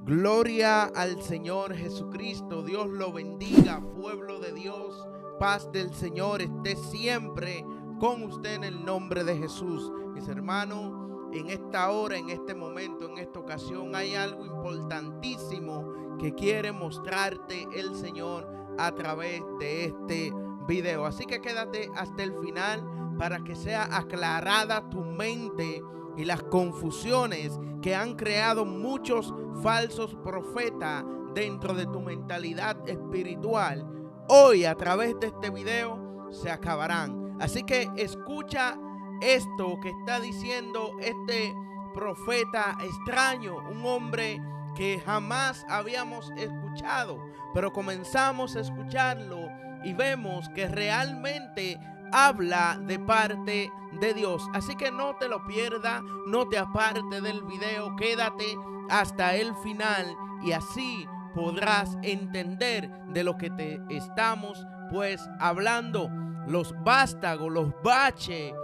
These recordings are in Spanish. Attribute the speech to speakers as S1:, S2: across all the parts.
S1: Gloria al Señor Jesucristo. Dios lo bendiga, pueblo de Dios. Paz del Señor esté siempre con usted en el nombre de Jesús. Mis hermanos, en esta hora, en este momento, en esta ocasión, hay algo importantísimo que quiere mostrarte el Señor a través de este video. Así que quédate hasta el final para que sea aclarada tu mente y las confusiones que han creado muchos falsos profetas dentro de tu mentalidad espiritual. Hoy a través de este video se acabarán. Así que escucha esto que está diciendo este profeta extraño, un hombre que jamás habíamos escuchado, pero comenzamos a escucharlo y vemos que realmente habla de parte de Dios. Así que no te lo pierdas, no te apartes del video, quédate hasta el final y así podrás entender de lo que te estamos pues hablando. Los vástagos, los baches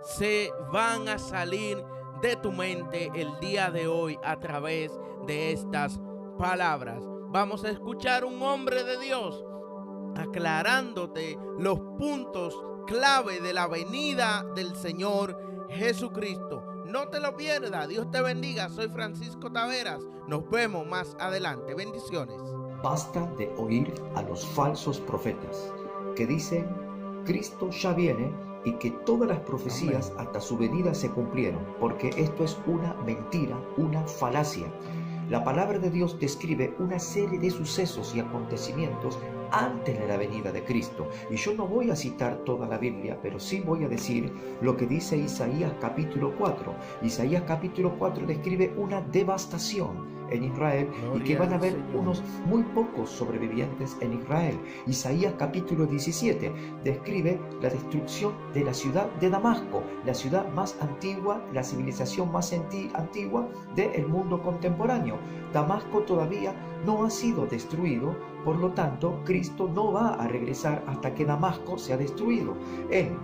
S1: se van a salir de tu mente el día de hoy a través de estas palabras. Vamos a escuchar un hombre de Dios aclarándote los puntos clave de la venida del Señor Jesucristo. No te lo pierdas. Dios te bendiga. Soy Francisco Taveras. Nos vemos más adelante. Bendiciones.
S2: Basta de oír a los falsos profetas que dicen Cristo ya viene y que todas las profecías hasta su venida se cumplieron, porque esto es una mentira, una falacia. La palabra de Dios describe una serie de sucesos y acontecimientos antes de la venida de Cristo. Y yo no voy a citar toda la Biblia, pero sí voy a decir lo que dice Isaías capítulo 4. Isaías capítulo 4 describe una devastación en Israel y que van a haber unos muy pocos sobrevivientes en Israel. Isaías capítulo 17 describe la destrucción de la ciudad de Damasco, la ciudad más antigua, la civilización más antigua del mundo contemporáneo. Damasco todavía no ha sido destruido, por lo tanto, Cristo no va a regresar hasta que Damasco sea destruido. En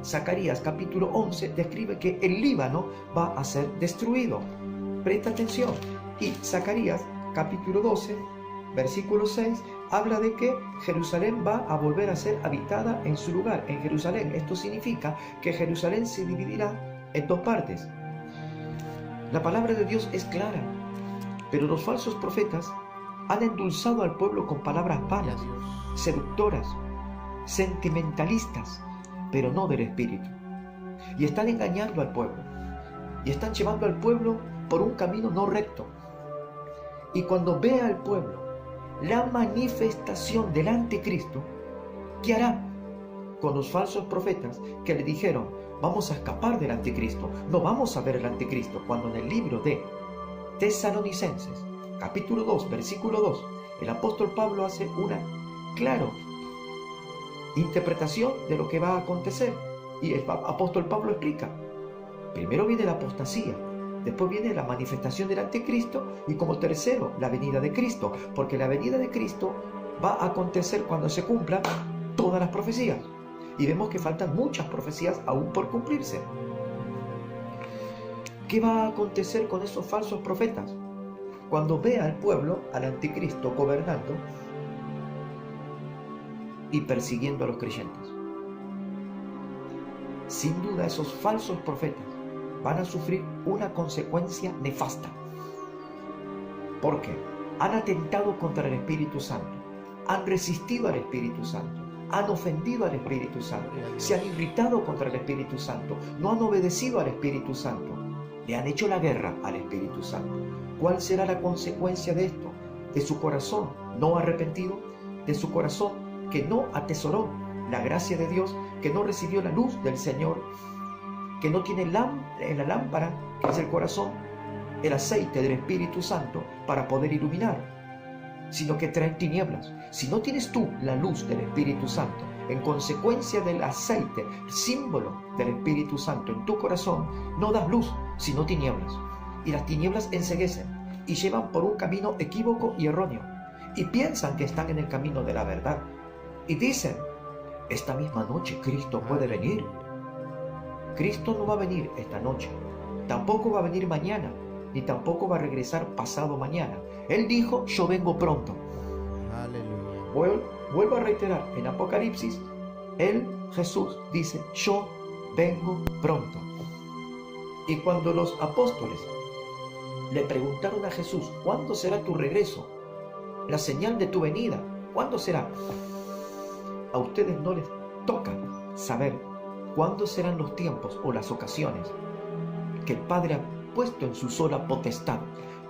S2: Zacarías capítulo 11 describe que el Líbano va a ser destruido. Presta atención. Y Zacarías capítulo 12, versículo 6, habla de que Jerusalén va a volver a ser habitada en su lugar, en Jerusalén. Esto significa que Jerusalén se dividirá en dos partes. La palabra de Dios es clara, pero los falsos profetas han endulzado al pueblo con palabras vanas, seductoras, sentimentalistas, pero no del Espíritu. Y están engañando al pueblo. Y están llevando al pueblo por un camino no recto. Y cuando vea al pueblo la manifestación del anticristo, ¿qué hará con los falsos profetas que le dijeron, vamos a escapar del anticristo, no vamos a ver el anticristo? Cuando en el libro de Tesalonicenses, capítulo 2, versículo 2, el apóstol Pablo hace una clara interpretación de lo que va a acontecer. Y el apóstol Pablo explica, primero viene la apostasía, después viene la manifestación del anticristo y como tercero la venida de Cristo, porque la venida de Cristo va a acontecer cuando se cumplan todas las profecías. Y vemos que faltan muchas profecías aún por cumplirse. ¿Qué va a acontecer con esos falsos profetas? Cuando vea al pueblo, al anticristo gobernando y persiguiendo a los creyentes. Sin duda esos falsos profetas van a sufrir una consecuencia nefasta. Porque han atentado contra el Espíritu Santo, han resistido al Espíritu Santo, han ofendido al Espíritu Santo, se han irritado contra el Espíritu Santo, no han obedecido al Espíritu Santo, le han hecho la guerra al Espíritu Santo. ¿Cuál será la consecuencia de esto? De su corazón no arrepentido, de su corazón que no atesoró la gracia de Dios, que no recibió la luz del Señor, que no tiene en la lámpara, que es el corazón, el aceite del Espíritu Santo para poder iluminar, sino que traen tinieblas. Si no tienes tú la luz del Espíritu Santo, en consecuencia del aceite, símbolo del Espíritu Santo en tu corazón, no das luz, sino tinieblas. Y las tinieblas enceguecen y llevan por un camino equívoco y erróneo. Y piensan que están en el camino de la verdad. Y dicen, esta misma noche Cristo puede venir. Cristo no va a venir esta noche, tampoco va a venir mañana, ni tampoco va a regresar pasado mañana. Él dijo, yo vengo pronto.
S1: Aleluya.
S2: Vuelvo a reiterar, en Apocalipsis, Jesús dice, yo vengo pronto. Y cuando los apóstoles le preguntaron a Jesús, ¿cuándo será tu regreso? La señal de tu venida, ¿cuándo será? A ustedes no les toca saber cuándo serán los tiempos o las ocasiones que el Padre ha puesto en su sola potestad,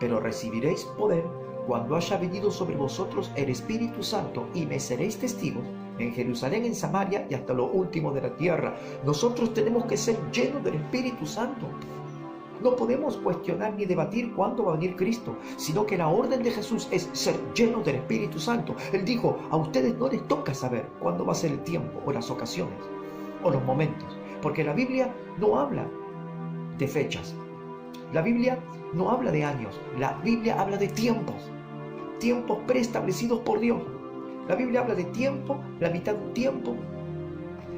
S2: pero recibiréis poder cuando haya venido sobre vosotros el Espíritu Santo, y me seréis testigos en Jerusalén, en Samaria y hasta lo último de la tierra. Nosotros tenemos que ser llenos del Espíritu Santo. No podemos cuestionar ni debatir cuándo va a venir Cristo, sino que la orden de Jesús es ser llenos del Espíritu Santo. Él dijo, a ustedes no les toca saber cuándo va a ser el tiempo o las ocasiones o los momentos, porque la Biblia no habla de fechas. La Biblia no habla de años, la Biblia habla de tiempos preestablecidos por Dios. La Biblia habla de tiempo, la mitad de un tiempo.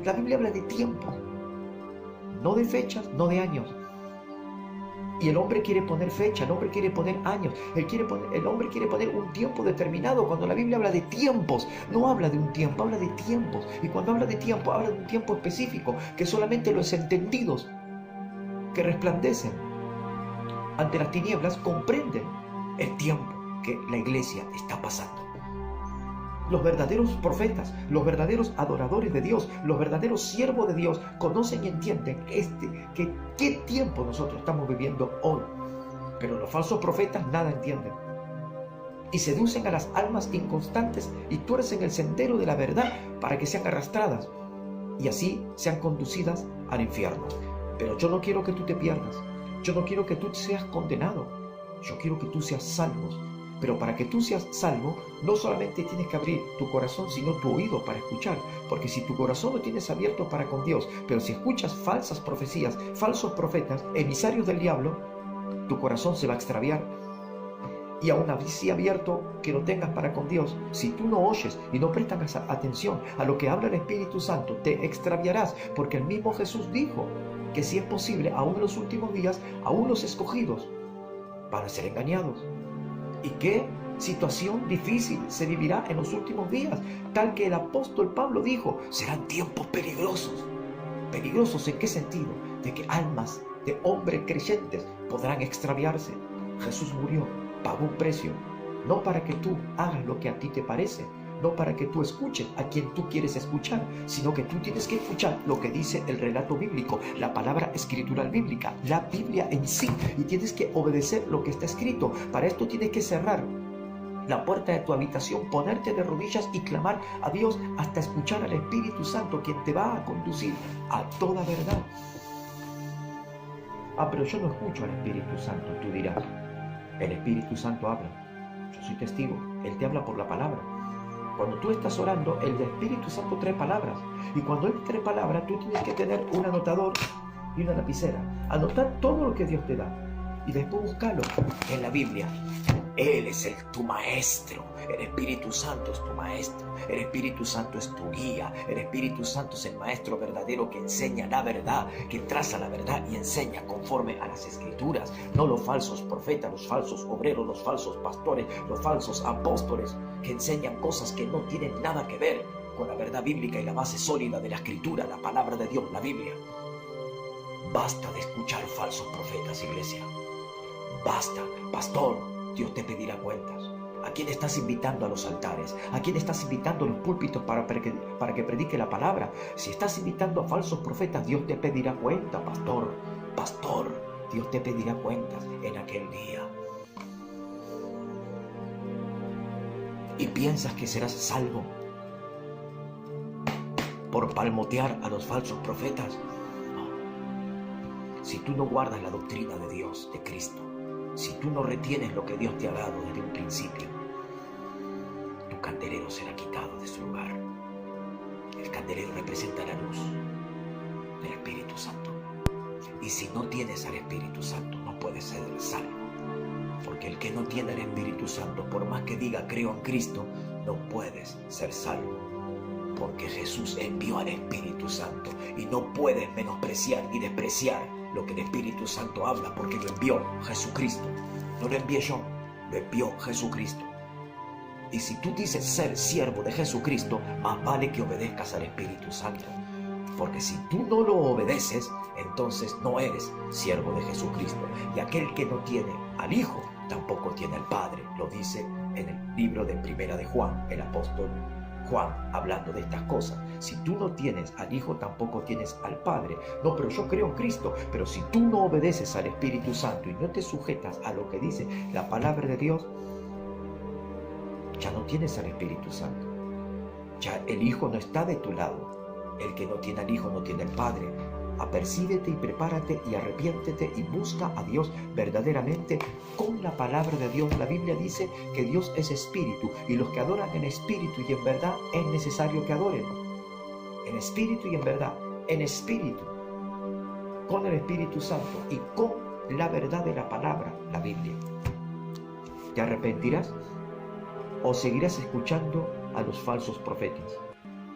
S2: La Biblia habla de tiempo, no de fechas, no de años. Y el hombre quiere poner fecha, el hombre quiere poner años, el hombre quiere poner un tiempo determinado, cuando la Biblia habla de tiempos. No habla de un tiempo, habla de tiempos. Y cuando habla de tiempo, habla de un tiempo específico que solamente los entendidos que resplandecen ante las tinieblas comprenden el tiempo que la iglesia está pasando. Los verdaderos profetas, los verdaderos adoradores de Dios, los verdaderos siervos de Dios conocen y entienden qué tiempo nosotros estamos viviendo hoy. Pero los falsos profetas nada entienden y seducen a las almas inconstantes y tuercen el sendero de la verdad para que sean arrastradas y así sean conducidas al infierno. Pero yo no quiero que tú te pierdas, yo no quiero que tú seas condenado, yo quiero que tú seas salvo. Pero para que tú seas salvo, no solamente tienes que abrir tu corazón, sino tu oído para escuchar. Porque si tu corazón lo tienes abierto para con Dios, pero si escuchas falsas profecías, falsos profetas, emisarios del diablo, tu corazón se va a extraviar. Y aún así abierto que lo tengas para con Dios, si tú no oyes y no prestas atención a lo que habla el Espíritu Santo, te extraviarás. Porque el mismo Jesús dijo que si es posible, aún en los últimos días, aún los escogidos van a ser engañados. ¿Y qué situación difícil se vivirá en los últimos días? Tal que el apóstol Pablo dijo, serán tiempos peligrosos. ¿Peligrosos en qué sentido? De que almas de hombres creyentes podrán extraviarse. Jesús murió, pagó un precio, no para que tú hagas lo que a ti te parece, no para que tú escuches a quien tú quieres escuchar, sino que tú tienes que escuchar lo que dice el relato bíblico, la palabra escritural bíblica, la Biblia en sí, y tienes que obedecer lo que está escrito. Para esto tienes que cerrar la puerta de tu habitación, ponerte de rodillas y clamar a Dios hasta escuchar al Espíritu Santo, quien te va a conducir a toda verdad. Pero yo no escucho al Espíritu Santo, tú dirás. El Espíritu Santo habla, yo soy testigo, Él te habla por la palabra. Cuando tú estás orando, el Espíritu Santo trae palabras. Y cuando Él trae palabras, tú tienes que tener un anotador y una lapicera. Anotar todo lo que Dios te da. Y después buscarlo en la Biblia. Él es tu maestro. El Espíritu Santo es tu maestro. El Espíritu Santo es tu guía. El Espíritu Santo es el maestro verdadero que enseña la verdad, que traza la verdad y enseña conforme a las Escrituras. No los falsos profetas, los falsos obreros, los falsos pastores, los falsos apóstoles que enseñan cosas que no tienen nada que ver con la verdad bíblica y la base sólida de la Escritura, la palabra de Dios, la Biblia. Basta de escuchar falsos profetas, iglesia. Basta, pastor. Dios te pedirá cuentas. ¿A quién estás invitando a los altares? ¿A quién estás invitando a los púlpitos para que predique la palabra? Si estás invitando a falsos profetas, Dios te pedirá cuentas, pastor. Pastor, Dios te pedirá cuentas en aquel día. ¿Y piensas que serás salvo por palmotear a los falsos profetas? No. Si tú no guardas la doctrina de Dios, de Cristo, si tú no retienes lo que Dios te ha dado desde un principio, tu candelero será quitado de su lugar. El candelero representa la luz del Espíritu Santo. Y si no tienes al Espíritu Santo, no puedes ser salvo. Porque el que no tiene al Espíritu Santo, por más que diga creo en Cristo, no puedes ser salvo. Porque Jesús envió al Espíritu Santo y no puedes menospreciar ni despreciar lo que el Espíritu Santo habla, porque lo envió Jesucristo. No lo envié yo, lo envió Jesucristo. Y si tú dices ser siervo de Jesucristo, más vale que obedezcas al Espíritu Santo. Porque si tú no lo obedeces, entonces no eres siervo de Jesucristo. Y aquel que no tiene al Hijo, tampoco tiene al Padre. Lo dice en el libro de Primera de Juan, el apóstol Juan, hablando de estas cosas. Si tú no tienes al Hijo, tampoco tienes al Padre. No, pero yo creo en Cristo. Pero si tú no obedeces al Espíritu Santo y no te sujetas a lo que dice la palabra de Dios, ya no tienes al Espíritu Santo. Ya el Hijo no está de tu lado. El que no tiene al Hijo no tiene al Padre. Apercíbete y prepárate y arrepiéntete y busca a Dios verdaderamente con la palabra de Dios. La Biblia dice que Dios es espíritu, y los que adoran en espíritu y en verdad es necesario que adoren. En espíritu y en verdad, en espíritu, con el Espíritu Santo y con la verdad de la palabra, la Biblia. ¿Te arrepentirás o seguirás escuchando a los falsos profetas?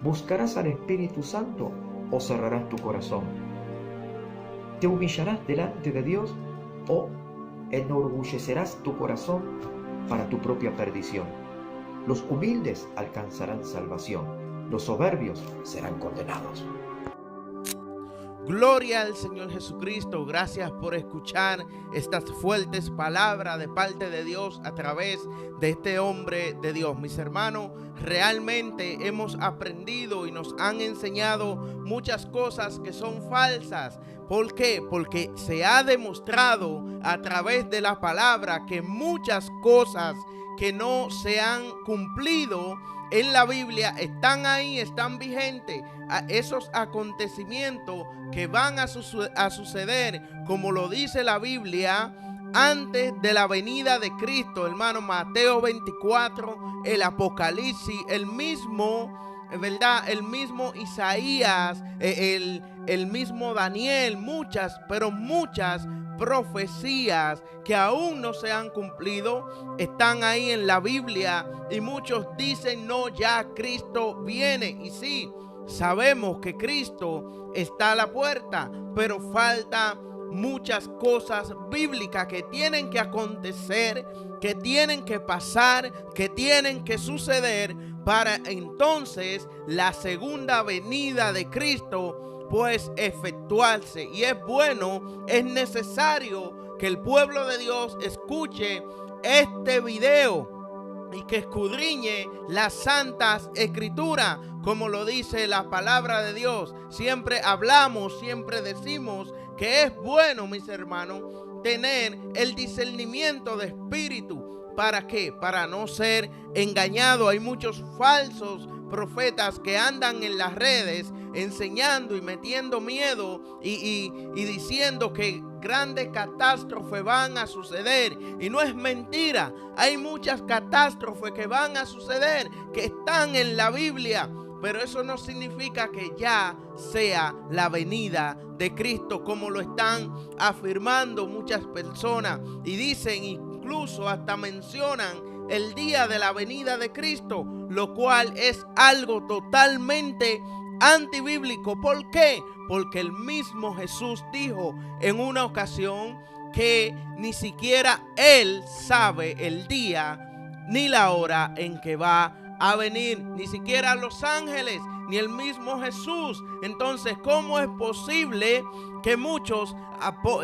S2: ¿Buscarás al Espíritu Santo o cerrarás tu corazón? ¿Te humillarás delante de Dios o enorgullecerás tu corazón para tu propia perdición? Los humildes alcanzarán salvación, los soberbios serán condenados.
S1: Gloria al Señor Jesucristo. Gracias por escuchar estas fuertes palabras de parte de Dios a través de este hombre de Dios. Mis hermanos, realmente hemos aprendido y nos han enseñado muchas cosas que son falsas. ¿Por qué? Porque se ha demostrado a través de la palabra que muchas cosas que no se han cumplido en la Biblia están ahí, están vigentes. A esos acontecimientos que van a suceder, como lo dice la Biblia, antes de la venida de Cristo, hermano. Mateo 24, el Apocalipsis, el mismo, ¿verdad? El mismo Isaías, el mismo Daniel, muchas, pero muchas profecías que aún no se han cumplido están ahí en la Biblia, y muchos dicen: no, ya Cristo viene. Y sí, sabemos que Cristo está a la puerta, pero falta muchas cosas bíblicas que tienen que acontecer, que tienen que pasar, que tienen que suceder para entonces la segunda venida de Cristo pues efectuarse. Y es bueno, es necesario que el pueblo de Dios escuche este video y que escudriñe las santas escrituras, como lo dice la palabra de Dios. Siempre hablamos, siempre decimos que es bueno, mis hermanos, tener el discernimiento de espíritu. ¿Para qué? Para no ser engañado. Hay muchos falsos profetas que andan en las redes enseñando y metiendo miedo y diciendo que grandes catástrofes van a suceder. Y no es mentira. Hay muchas catástrofes que van a suceder, que están en la Biblia. Pero eso no significa que ya sea la venida de Cristo, como lo están afirmando muchas personas. Y dicen, incluso hasta mencionan el día de la venida de Cristo, lo cual es algo totalmente antibíblico. ¿Por qué? Porque el mismo Jesús dijo en una ocasión que ni siquiera Él sabe el día ni la hora en que va a venir, ni siquiera los ángeles, ni el mismo Jesús. Entonces, ¿cómo es posible que muchos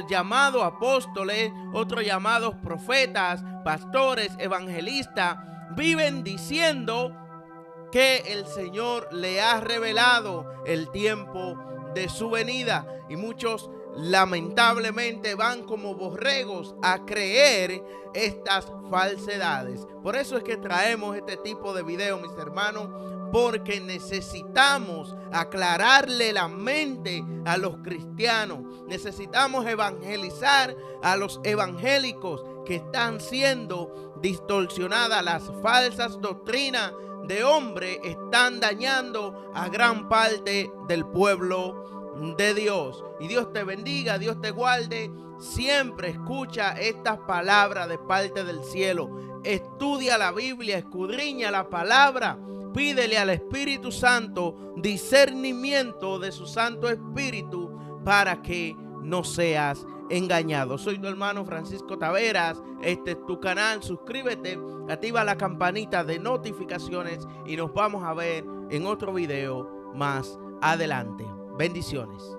S1: llamados apóstoles, otros llamados profetas, pastores, evangelistas, viven diciendo que el Señor le ha revelado el tiempo de su venida? Y muchos lamentablemente van como borregos a creer estas falsedades. Por eso es que traemos este tipo de video, mis hermanos, porque necesitamos aclararle la mente a los cristianos. Necesitamos evangelizar a los evangélicos que están siendo distorsionadas. Las falsas doctrinas de hombre están dañando a gran parte del pueblo de Dios. Y Dios te bendiga, Dios te guarde. Siempre escucha estas palabras de parte del cielo. Estudia la Biblia, escudriña la palabra. Pídele al Espíritu Santo discernimiento de su Santo Espíritu para que no seas engañado. Soy tu hermano Francisco Taveras. Este es tu canal. Suscríbete, activa la campanita de notificaciones y nos vamos a ver en otro video más adelante. Bendiciones.